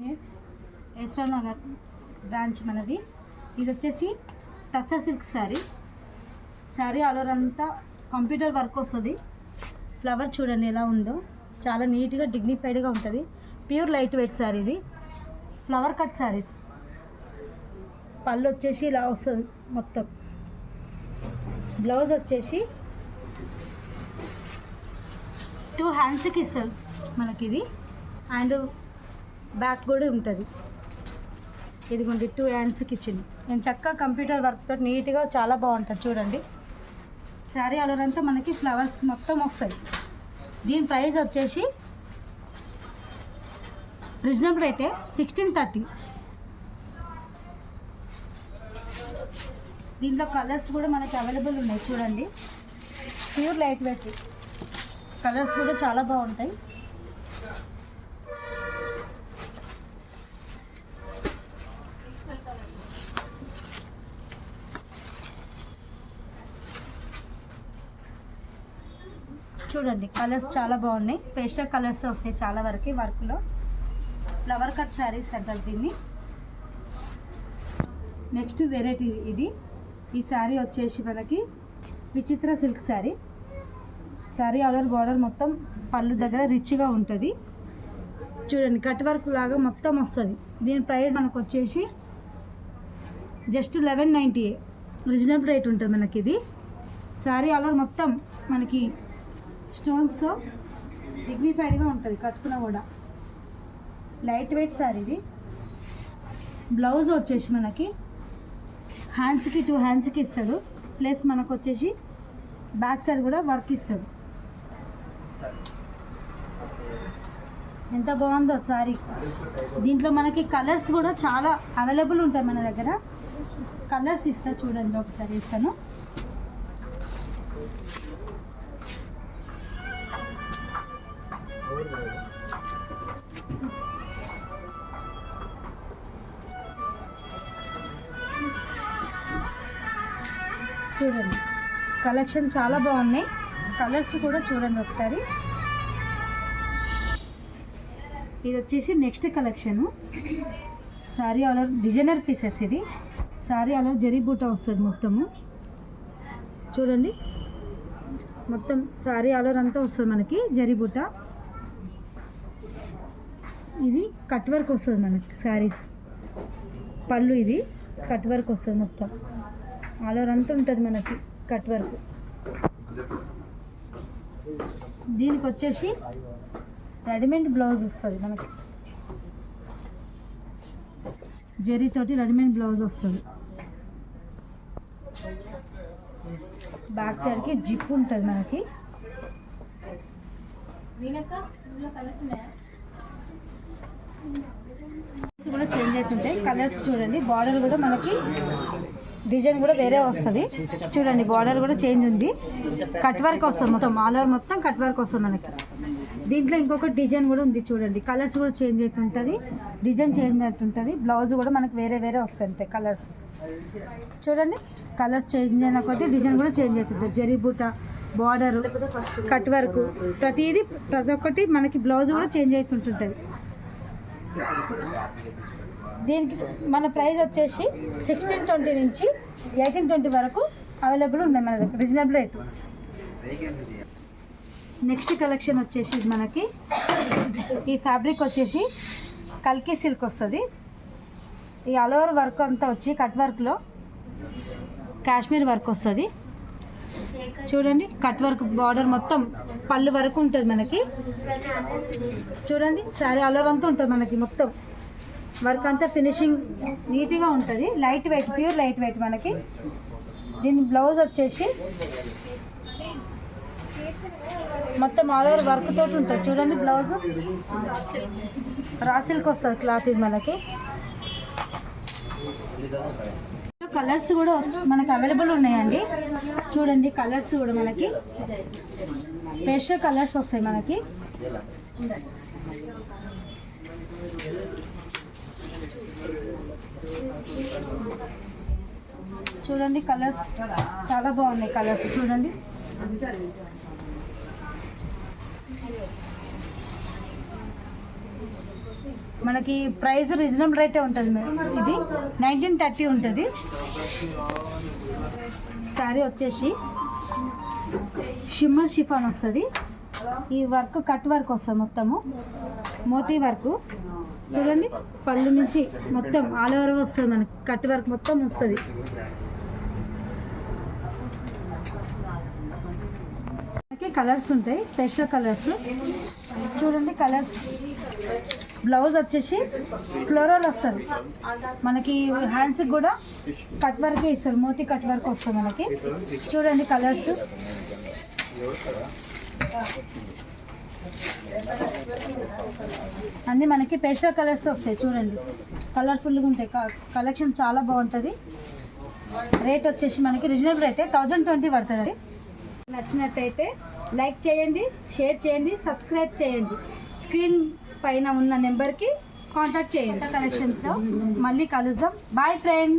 SR Nagar branch మనది. ఇది వచ్చేసి tussar silk sari all over అంతా కంప్యూటర్ వర్క్ వస్తుంది. ఫ్లవర్ చూడండి ఎలా ఉందో, చాలా నీట్గా డిగ్నిఫైడ్గా ఉంటుంది. ప్యూర్ లైట్ వెయిట్ శారీ ఇది. Flower cut saris. పళ్ళు వచ్చేసి ఇలా వస్తుంది మొత్తం. బ్లౌజ్ వచ్చేసి 2 హ్యాండ్స్కి ఇస్తారు మనకి ఇది. అండ్ బ్యాక్ కూడా ఉంటుంది. ఇదిగోండి 2 హ్యాండ్స్కి ఇచ్చింది. నేను చక్కగా కంప్యూటర్ వర్క్ తోటి నీట్గా చాలా బాగుంటుంది చూడండి. శారీ ఆల్ అంతా మనకి ఫ్లవర్స్ మొత్తం వస్తాయి. దీని ప్రైస్ వచ్చేసి రీజనబుల్ అయితే 1630. దీంట్లో కలర్స్ కూడా మనకి అవైలబుల్ ఉన్నాయి చూడండి. ప్యూర్ లైట్ వెయిట్ కలర్స్ కూడా చాలా బాగుంటాయి. చూడండి కలర్స్ చాలా బాగున్నాయి. పేస్టల్ కలర్స్ వస్తాయి చాలా వరకు వర్క్లో. ఫ్లవర్ కట్ శారీస్ అంటారు దీన్ని. నెక్స్ట్ వెరైటీ ఇది. ఈ శారీ వచ్చేసి మనకి విచిత్ర silk sari. Sari all over border మొత్తం పళ్ళు దగ్గర రిచ్గా ఉంటుంది చూడండి. కట్ వర్క్ లాగా మొత్తం వస్తుంది. దీని ప్రైస్ మనకు వచ్చేసి జస్ట్ 1190. రీజనబుల్ రేట్ ఉంటుంది మనకి ఇది. శారీ ఆల్ ఓవర్ మొత్తం మనకి స్టోన్స్తో డిగ్నిఫైడ్గా ఉంటుంది కట్టుకున్న కూడా. లైట్ వెయిట్ శారీ ఇది. బ్లౌజ్ వచ్చేసి మనకి హ్యాండ్స్కి 2 హ్యాండ్స్కి ఇస్తాడు. ప్లస్ మనకు వచ్చేసి బ్యాక్ సైడ్ కూడా వర్క్ ఇస్తాడు. ఎంత బాగుందో శారీ. దీంట్లో మనకి కలర్స్ కూడా చాలా అవైలబుల్ ఉంటాయి మన దగ్గర. కలర్స్ ఇస్తా చూడండి, ఒకసారి ఇస్తాను. చూడండి కలెక్షన్ చాలా బాగున్నాయి. కలర్స్ కూడా చూడండి ఒకసారి. ఇది వచ్చేసి next collection. Sari all over designer pieces. ఇది శారీ ఆల్ ఓవర్ జరీ బూటా వస్తుంది మొత్తము చూడండి. మొత్తం శారీ ఆల్ ఓవర్ అంతా వస్తుంది మనకి జరీ బూటా. ఇది కట్ వర్క్ వస్తుంది మనకి శారీస్. పళ్ళు ఇది కట్ వర్క్ వస్తుంది మొత్తం ఆల్ ఓవర్ అంతా ఉంటుంది మనకి కట్ వర్క్. దీనికి వచ్చేసి రెడీమేడ్ బ్లౌజ్ వస్తుంది మనకి. జరీతోటి రెడీమేడ్ బ్లౌజ్ వస్తుంది. బ్యాక్ సైడ్కి జిప్ ఉంటుంది మనకి. కూడా చేంజ్ అవుతుంటాయి కలర్స్ చూడండి. బార్డర్ కూడా మనకి డిజైన్ కూడా వేరే వస్తుంది చూడండి. బార్డర్ కూడా చేంజ్ ఉంది. కట్ వర్క్ వస్తుంది మొత్తం ఆల్ ఓవర్ మొత్తం కట్ వర్క్ వస్తుంది మనకి. దీంట్లో ఇంకొక డిజైన్ కూడా ఉంది చూడండి. కలర్స్ కూడా చేంజ్ అవుతుంటుంది, డిజైన్ చేంజ్ అవుతుంటుంది. బ్లౌజ్ కూడా మనకు వేరే వేరే వస్తాయి కలర్స్ చూడండి. కలర్స్ చేంజ్ అయిన కొద్దీ డిజైన్ కూడా చేంజ్ అవుతుంటుంది. జరీ బూట, బార్డరు, కట్ వర్క్ ప్రతి ఒక్కటి మనకి బ్లౌజ్ కూడా చేంజ్ అవుతుంటుంది. దీనికి మన ప్రైస్ వచ్చేసి 1620 నుంచి 1820 వరకు అవైలబుల్ ఉన్నాయి మన దగ్గర. Reasonable rate. నెక్స్ట్ కలెక్షన్ వచ్చేసి మనకి ఈ ఫ్యాబ్రిక్ వచ్చేసి కల్కి సిల్క్ వస్తుంది. ఈ ఆల్ ఓవర్ వర్క్ అంతా వచ్చి కట్ వర్క్లో కాశ్మీర్ వర్క్ వస్తుంది చూడండి. కట్ వర్క్ బార్డర్ మొత్తం పళ్ళు వరకు ఉంటుంది మనకి చూడండి. శారీ ఆల్ ఓవర్ అంతా ఉంటుంది మనకి మొత్తం వర్క్ అంతా ఫినిషింగ్ నీట్గా ఉంటుంది. Light weight, pure light weight మనకి. దీని బ్లౌజ్ వచ్చేసి మొత్తం ఆల్ ఓవర్ వర్క్ తోటి ఉంటుంది చూడండి. బ్లౌజ్ రా సిల్క్ వస్తుంది క్లాత్ ఇది మనకి. కలర్స్ కూడా మనకు అవైలబుల్ ఉన్నాయండి చూడండి. కలర్స్ కూడా మనకి పేస్టల్ కలర్స్ వస్తాయి మనకి. చూడండి కలర్స్ చాలా బాగున్నాయి. కలర్స్ చూడండి. మనకి ప్రైస్ రీజనబుల్ రేటే ఉంటుంది మేడం. ఇది 1930 ఉంటుంది. శారీ వచ్చేసి షిమ్మర్ షిఫాన్ వస్తుంది. ఈ వర్క్ కట్ వర్క్ వస్తుంది, మొత్తము మోతీ వర్క్. చూడండి పళ్ళు నుంచి మొత్తం ఆల్ ఓవర్ వస్తుంది, మనకి కట్ వర్క్ మొత్తం వస్తుంది. కలర్స్ ఉంటాయి, పేస్టల్ కలర్స్. చూడండి కలర్స్. బ్లౌజ్ వచ్చేసి ఫ్లోరల్ వస్తుంది, మనకి హ్యాండ్స్కి కూడా కట్ వర్కే ఇస్తారు, మోతీ కట్ వర్క్ వస్తుంది మనకి. చూడండి కలర్స్. అన్నీ మనకి పేస్టల్ కలర్స్ వస్తాయి. చూడండి కలర్ఫుల్గా ఉంటాయి, కలెక్షన్ చాలా బాగుంటుంది. రేట్ వచ్చేసి మనకి రీజనబుల్ రేటే, 1020 పడుతుంది. నచ్చినట్టయితే లైక్ చేయండి, షేర్ చేయండి, సబ్స్క్రైబ్ చేయండి. స్క్రీన్ పైన ఉన్న నెంబర్కి కాంటాక్ట్ చేయండి. కలెక్షన్తో మళ్ళీ కలుద్దాం. Boy friend.